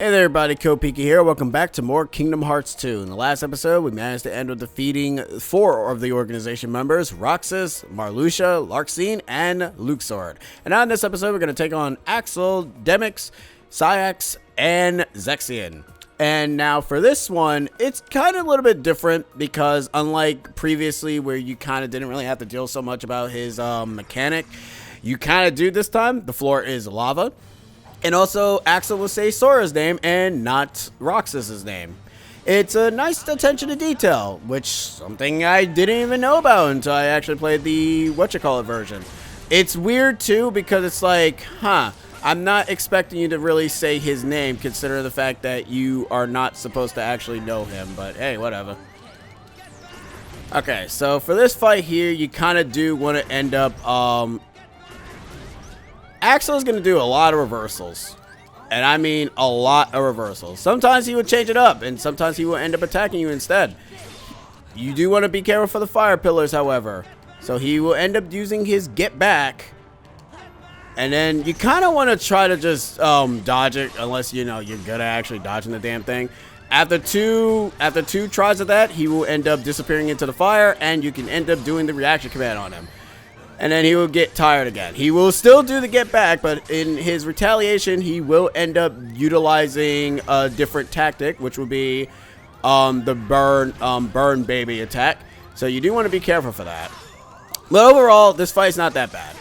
Hey there everybody, Kopiki here. Welcome back to more Kingdom Hearts 2. In the last episode, we managed to end with defeating 4 of the organization members, Roxas, Marluxia, Larxene, and Luxord. And now in this episode, we're going to take on Axel, Demyx, Saïx, and Zexion. And now for this one, it's kind of a little bit different because unlike previously where you kind of didn't really have to deal so much about his mechanic, you kind of do this time. The floor is lava. And also, Axel will say Sora's name and not Roxas's name. It's a nice attention to detail, which something I didn't even know about until I actually played the version. It's weird too because it's like, I'm not expecting you to really say his name considering the fact that you are not supposed to actually know him, but hey, whatever. Okay, so for this fight here, you kind of do want to end up, Axel is going to do a lot of reversals. And I mean a lot of reversals. Sometimes he would change it up, and sometimes he will end up attacking you instead. You do want to be careful for the fire pillars, however. So he will end up using his get back. And then you kind of want to try to just dodge it, unless you know you're good at actually dodging the damn thing. After two tries of that, he will end up disappearing into the fire, and you can end up doing the reaction command on him. And then he will get tired again. He will still do the get back, but in his retaliation, he will end up utilizing a different tactic, which will be the burn baby attack. So you do want to be careful for that. But overall, this fight's not that bad.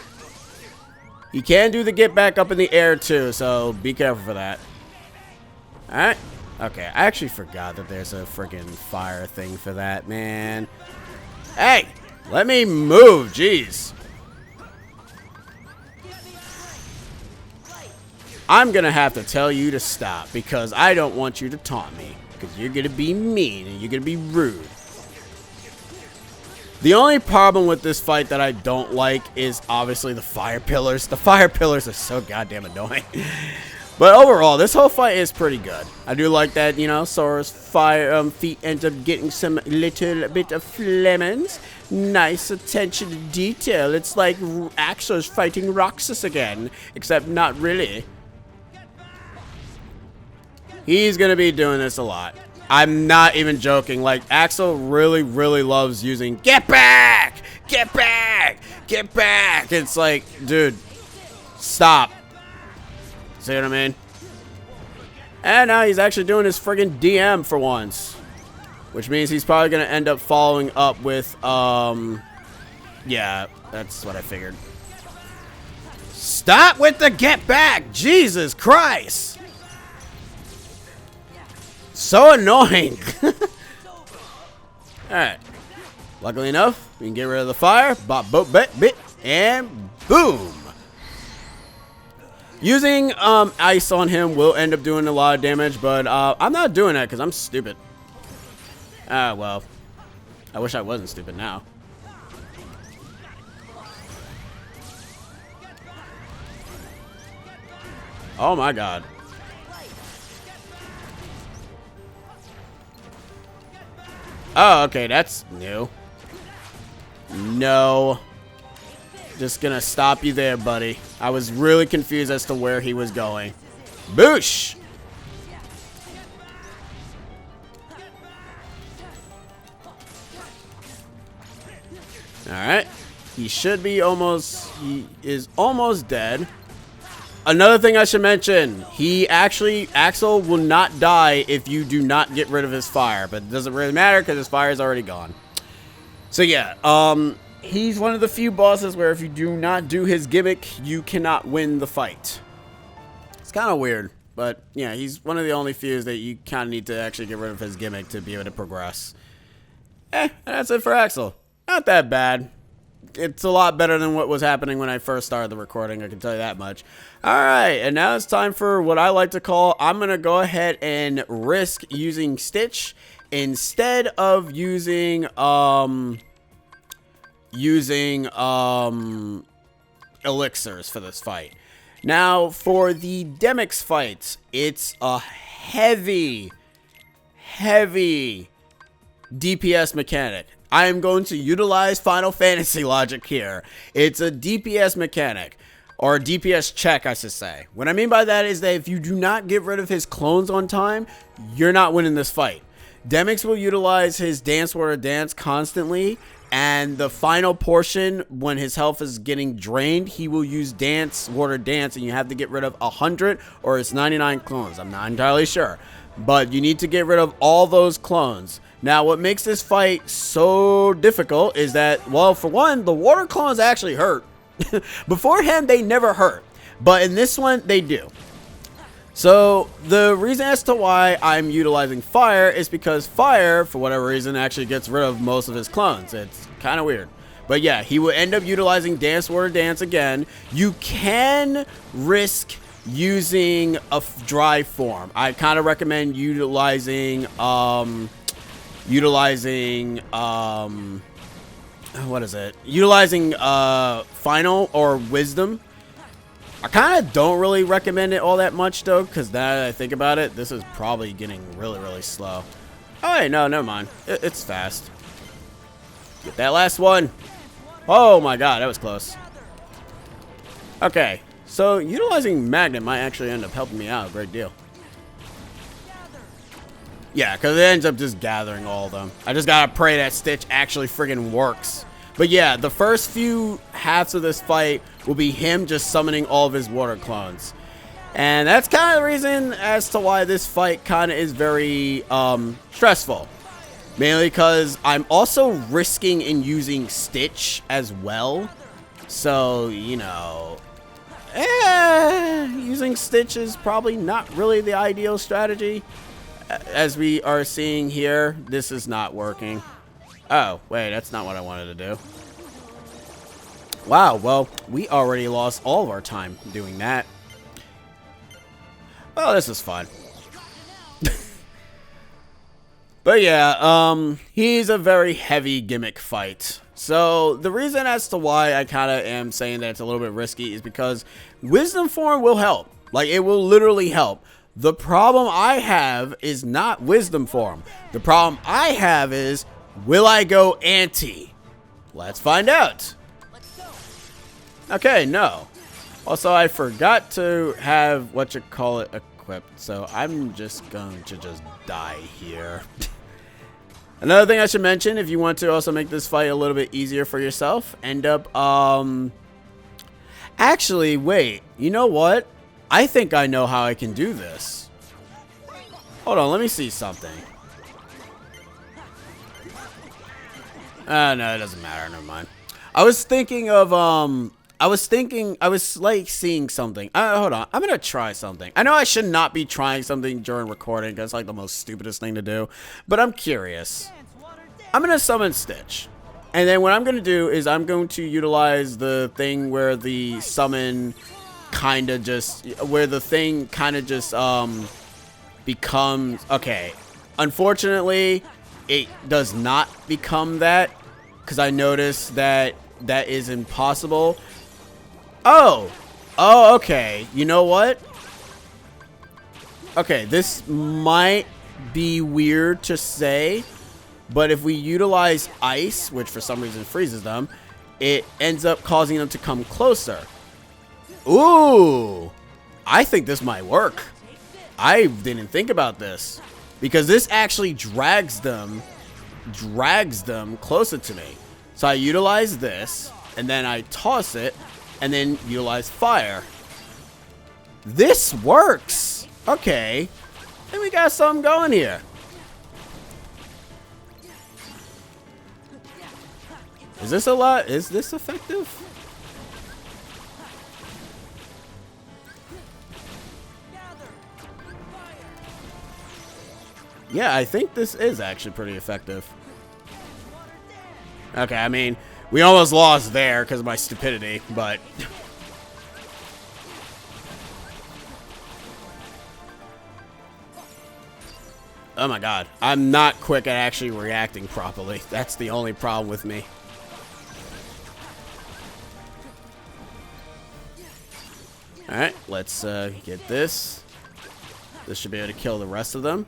He can do the get back up in the air too, so be careful for that. Alright. Okay, I actually forgot that there's a freaking fire thing for that, man. Hey, let me move, jeez. I'm gonna have to tell you to stop because I don't want you to taunt me because you're gonna be mean and you're gonna be rude. The only problem with this fight that I don't like is obviously the fire pillars. The fire pillars are so goddamn annoying. But overall, this whole fight is pretty good. I do like that, you know, Sora's fire feet ends up getting some little bit of flemons. Nice attention to detail. It's like Axel's fighting Roxas again, except not really. He's going to be doing this a lot. I'm not even joking. Like, Axel really, really loves using get back! Get back! Get back! It's like, dude, stop. See what I mean? And now he's actually doing his friggin' DM for once. Which means he's probably going to end up following up with, yeah, that's what I figured. Stop with the get back! Jesus Christ! So annoying. Alright. Luckily enough, we can get rid of the fire. Bop, boop, bit, and boom. Using ice on him will end up doing a lot of damage, but I'm not doing that because I'm stupid. Well. I wish I wasn't stupid now. Oh my god. Oh, okay, that's new. No. Just gonna stop you there, buddy. I was really confused as to where he was going. Boosh! Alright. He should be almost... He is almost dead. Another thing I should mention, Axel will not die if you do not get rid of his fire, but it doesn't really matter because his fire is already gone. So yeah, he's one of the few bosses where if you do not do his gimmick, you cannot win the fight. It's kind of weird, but yeah, he's one of the only few that you kind of need to actually get rid of his gimmick to be able to progress. And that's it for Axel. Not that bad. It's a lot better than what was happening when I first started the recording, I can tell you that much. Alright, and now it's time for what I like to call, I'm going to go ahead and risk using Stitch instead of using elixirs for this fight. Now, for the Demyx fight, it's a heavy DPS mechanic. I am going to utilize Final Fantasy logic here. It's a DPS mechanic. Or a DPS check, I should say. What I mean by that is that if you do not get rid of his clones on time, you're not winning this fight. Demyx will utilize his Dance Water Dance constantly, and the final portion, when his health is getting drained, he will use Dance Water Dance, and you have to get rid of 100 or it's 99 clones. I'm not entirely sure, but you need to get rid of all those clones. Now, what makes this fight so difficult is that, well, for one, the water clones actually hurt. Beforehand, they never hurt, but in this one, they do. So, the reason as to why I'm utilizing fire is because fire, for whatever reason, actually gets rid of most of his clones. It's kind of weird. But yeah, he will end up utilizing Dance Water Dance again. You can risk using a dry form. I kind of recommend utilizing, what is it? Utilizing Final or Wisdom. I kind of don't really recommend it all that much though, because now that I think about it, this is probably getting really, really slow. Oh wait, no, never mind. It's fast. Get that last one. Oh my god, that was close. Okay, so utilizing Magnet might actually end up helping me out a great deal. Yeah, because it ends up just gathering all of them. I just gotta pray that Stitch actually friggin' works. But yeah, the first few halves of this fight will be him just summoning all of his water clones. And that's kind of the reason as to why this fight kind of is very stressful. Mainly because I'm also risking in using Stitch as well. So, you know, using Stitch is probably not really the ideal strategy. As we are seeing here, this is not working. Oh, wait, that's not what I wanted to do. Wow, well, we already lost all of our time doing that. Well, this is fun. But yeah, he's a very heavy gimmick fight. So, the reason as to why I kind of am saying that it's a little bit risky is because Wisdom Form will help. Like, it will literally help. The problem I have is not Wisdom Form. The problem I have is, will I go anti? Let's find out. Okay, no. Also, I forgot to have what you call it equipped, so I'm just going to just die here. Another thing I should mention, if you want to also make this fight a little bit easier for yourself, end up, actually, wait, you know what? I think I know how I can do this. Hold on, let me see something. No, it doesn't matter. Never mind. I was thinking of, I was like seeing something. Hold on. I'm going to try something. I know I should not be trying something during recording because it's like the most stupidest thing to do, but I'm curious. I'm going to summon Stitch. And then what I'm going to do is I'm going to utilize the thing where the summon kind of just, becomes, okay. Unfortunately, it does not become that because I noticed that that is impossible. Oh, okay. You know what? Okay, this might be weird to say, but if we utilize ice, which for some reason freezes them, it ends up causing them to come closer. Ooh, I think this might work. I didn't think about this because this actually drags them closer to me. So I utilize this and then I toss it and then utilize fire. This works. Okay. Then we got something going here. Is this a lot? Is this effective? Yeah, I think this is actually pretty effective. Okay, I mean, we almost lost there because of my stupidity, but... Oh my god. I'm not quick at actually reacting properly. That's the only problem with me. Alright, let's get this. This should be able to kill the rest of them.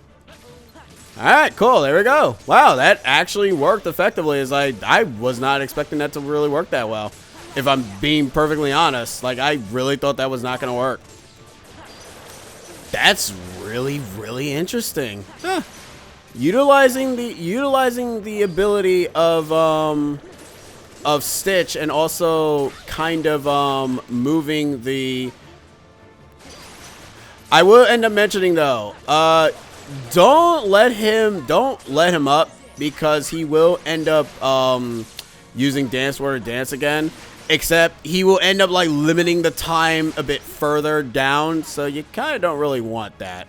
Alright, cool. There we go. Wow, that actually worked effectively. As I was not expecting that to really work that well. If I'm being perfectly honest, like, I really thought that was not going to work. That's really, really interesting. Huh. Utilizing the ability of Stitch, and also kind of moving the. I will end up mentioning though, don't let him up, because he will end up using Dance Water Dance again. Except he will end up like limiting the time a bit further down, so you kind of don't really want that.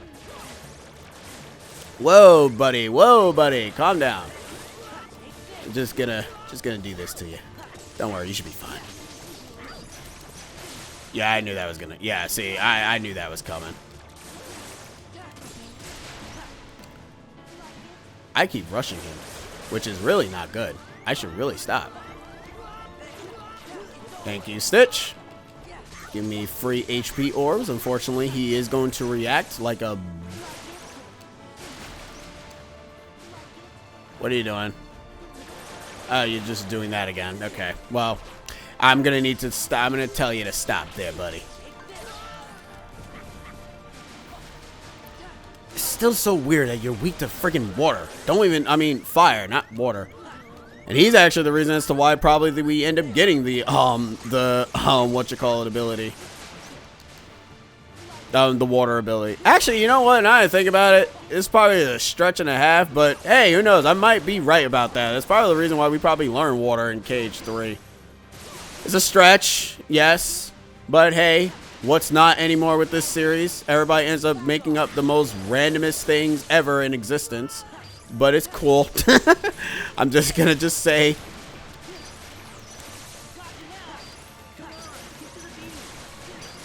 Whoa, buddy. Whoa, buddy. Calm down. I'm just gonna do this to you. Don't worry, you should be fine. Yeah, I knew that was gonna. Yeah, see, I knew that was coming. I keep rushing him, which is really not good. I should really stop. Thank you, Stitch. Give me free HP orbs. Unfortunately, he is going to react like a... What are you doing? Oh, you're just doing that again. Okay. Well, I'm going to need to stop. I'm going to tell you to stop there, buddy. It's still so weird that you're weak to friggin' water. Don't even... I mean, fire, not water. And he's actually the reason as to why probably we end up getting the whatchamacallit ability. The water ability. Actually, you know what? Now that I think about it, it's probably a stretch and a half, but hey, who knows? I might be right about that. That's probably the reason why we probably learn water in Cage 3. It's a stretch, yes, but hey, what's not anymore with this series? Everybody ends up making up the most randomest things ever in existence. But it's cool. I'm just gonna say.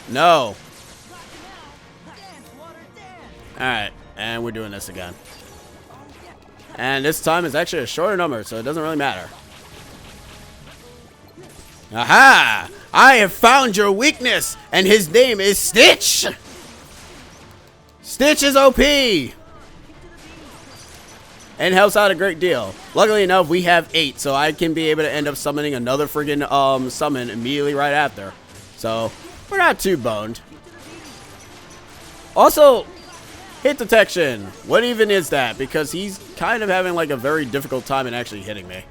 No. Alright, and we're doing this again. And this time it's actually a shorter number, so it doesn't really matter. Aha! I have found your weakness, and his name is Stitch! Stitch is OP! And helps out a great deal. Luckily enough, we have 8, so I can be able to end up summoning another friggin' summon immediately right after. So, we're not too boned. Also, hit detection. What even is that? Because he's kind of having like a very difficult time in actually hitting me.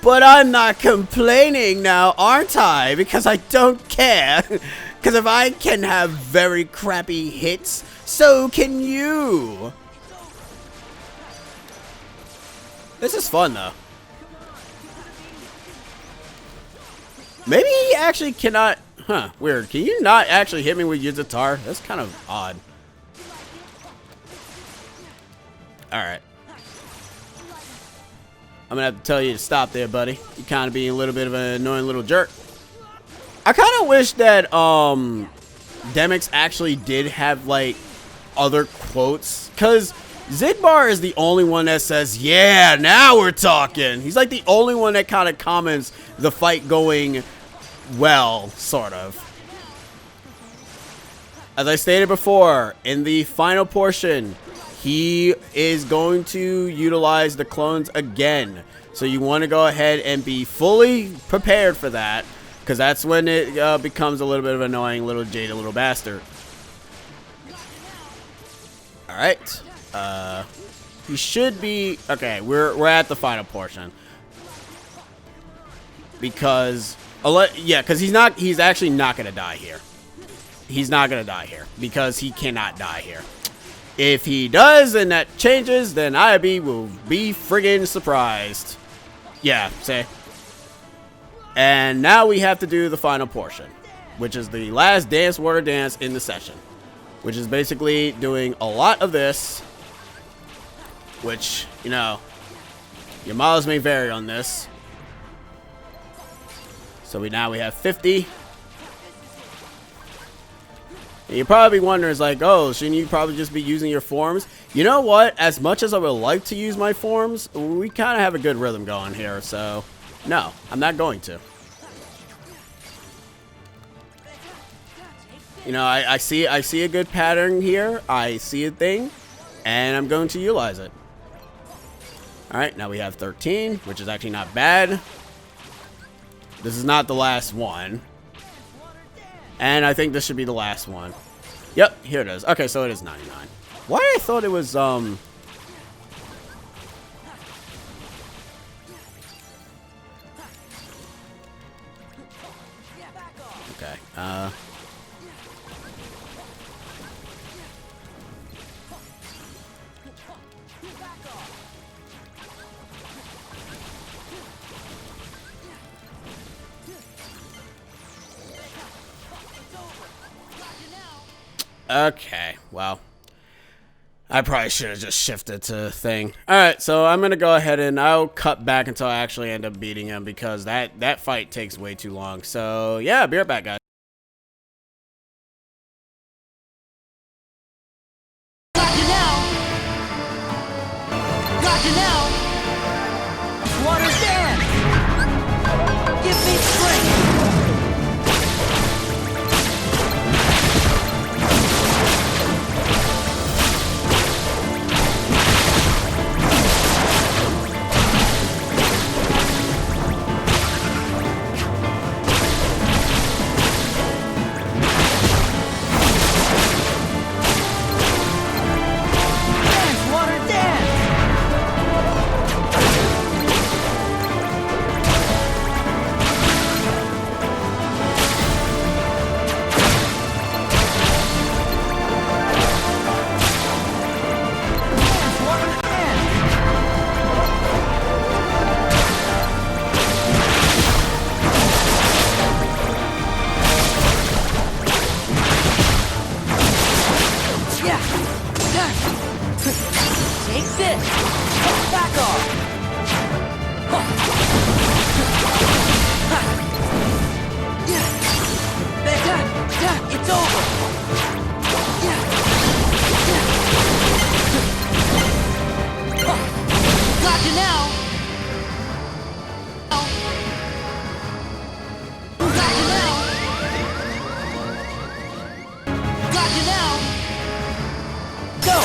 But I'm not complaining now, aren't I? Because I don't care. Because if I can have very crappy hits, so can you. This is fun, though. Maybe he actually cannot... Huh, weird. Can you not actually hit me with your guitar? That's kind of odd. Alright. I'm gonna have to tell you to stop there, buddy. You're kind of being a little bit of an annoying little jerk. I kind of wish that, Demyx actually did have, like, other quotes. Because... Zigbar is the only one that says, yeah, now we're talking. He's like the only one that kind of comments the fight going well, sort of. As I stated before, in the final portion, he is going to utilize the clones again. So you want to go ahead and be fully prepared for that, because that's when it becomes a little bit of an annoying little jaded little bastard. Alright. He should be... Okay, we're at the final portion. Because... Yeah, because he's actually not going to die here. He's not going to die here. Because he cannot die here. If he does and that changes, then IB will be friggin' surprised. Yeah, say. And now we have to do the final portion. Which is the last Dance Water Dance in the session. Which is basically doing a lot of this... Which, you know, your miles may vary on this. So now we have 50. And you're probably wondering, it's like, oh, shouldn't you probably just be using your forms? You know what? As much as I would like to use my forms, we kind of have a good rhythm going here. So, no, I'm not going to. You know, I see a good pattern here. I see a thing, and I'm going to utilize it. All right, now we have 13, which is actually not bad. This is not the last one. And I think this should be the last one. Yep, here it is. Okay, so it is 99. Why I thought it was, Okay, Okay, well, I probably should have just shifted to thing. Alright, so I'm going to go ahead and I'll cut back until I actually end up beating him because that fight takes way too long. So, yeah, be right back, guys. Got you now! Got you now! Water's dance! Give me strength! It's over! Got you now! Got you now! Got you now! Go!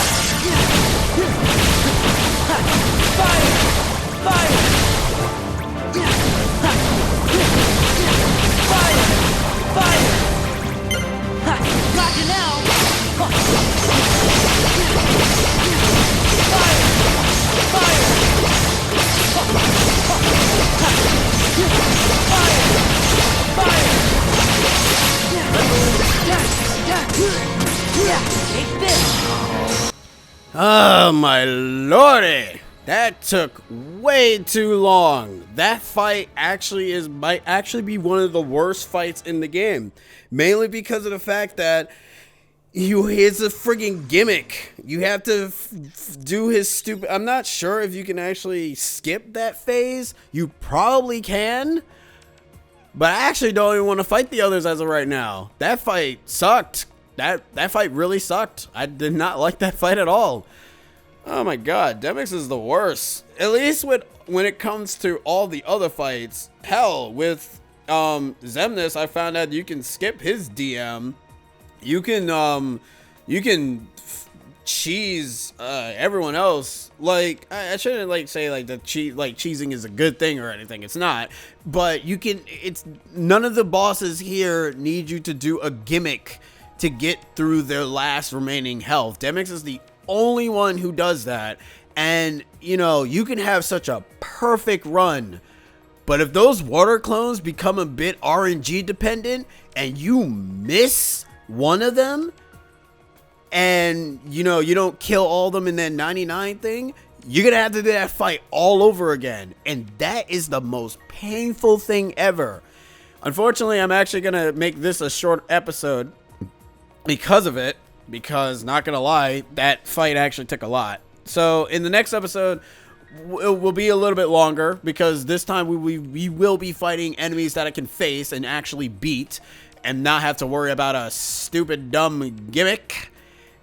Fire! Fire! Fire! Fire! Got you now! Fire! Fire! Fire! Take this! Oh, my lordy! That took way too long. That fight might actually be one of the worst fights in the game. Mainly because of the fact that it's a friggin' gimmick. You have to do his stupid... I'm not sure if you can actually skip that phase. You probably can. But I actually don't even want to fight the others as of right now. That fight sucked. That fight really sucked. I did not like that fight at all. Oh my god, Demyx is the worst. At least when it comes to all the other fights. Hell, with Xemnas, I found out you can skip his DM. You can cheese everyone else. Like, I shouldn't like say like cheesing is a good thing or anything. It's not. But you can. It's none of the bosses here need you to do a gimmick to get through their last remaining health. Demyx is the only one who does that. And you know, you can have such a perfect run, but if those water clones become a bit RNG dependent and you miss one of them and you know you don't kill all of them in that 99 thing, you're gonna have to do that fight all over again, and that is the most painful thing ever. Unfortunately, I'm actually gonna make this a short episode because of it, because not gonna lie, that fight actually took a lot. So in the next episode it will be a little bit longer, because this time we will be fighting enemies that I can face and actually beat and not have to worry about a stupid dumb gimmick.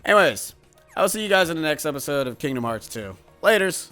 Anyways, I'll see you guys in the next episode of Kingdom Hearts 2. Laters.